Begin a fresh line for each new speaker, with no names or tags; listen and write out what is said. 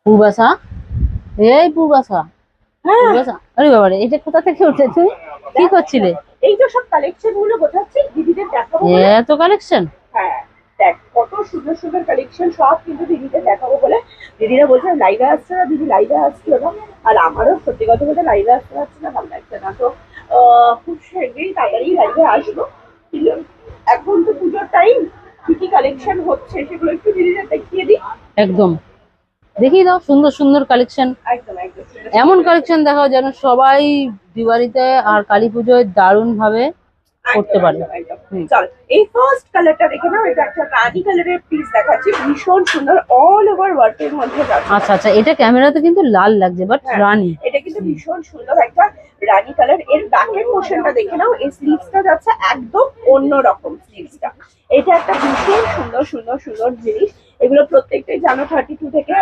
পূর্বাশা, এই পূর্বাশা,
হ্যাঁ
পূর্বাশা, আরে বাবারে, এটা কোথা থেকে উঠে তুমি কি করছিলে?
এই তো সব কালেকশন গুলো গোছাচ্ছি, দিদিদের দেখাবো বলে।
এত কালেকশন!
হ্যাঁ দেখ কত সুন্দর সুন্দর কালেকশন, সব কিন্তু দিদিদের দেখাবো বলে। দিদিরা বলছে লাইভে আসছে না, দিদি লাইভে আসছিল না। আর আমারও সত্যি কথা বলতে লাইভে আসতে পারছে না, ভালো লাগছে না। তো খুব শীঘ্রই তাড়াতাড়ি লাইভে আসবো। কিন্তু এখন তো পুজোর টাইম, কি কি কালেকশন হচ্ছে সেগুলো একটু দিদিদের দেখিয়ে দিই।
একদম, দেখিয়ে দাও সুন্দর সুন্দর কালেকশন।
একদম একদম
এমন কালেকশন দেখাও যেন সবাই দিওয়ালিতে আর কালী পুজোয় দারুণ ভাবে করতে পারে। হুম।
চল এই ফার্স্ট কালারটা দেখে নাও, এটা একটা রানি কালারের পিস দেখাচ্ছি, ভীষণ সুন্দর, অল ওভার ওয়ার্কের মধ্যে যাচ্ছে।
আচ্ছা আচ্ছা, এটা ক্যামেরাতে কিন্তু লাল লাগছে, বাট
হ্যাঁ,
রানী।
এটা কিন্তু ভীষণ সুন্দর একটা রানী কালার। এর ব্যাকের পোর্শনটা দেখে নাও, এই স্লিভসটা যাচ্ছে একদম অন্যরকম স্লিভসটা। এটা একটা ভীষণ সুন্দর সুন্দর সুন্দর জিনিস। এগুলো প্রত্যেকটাই জানো 32 থেকে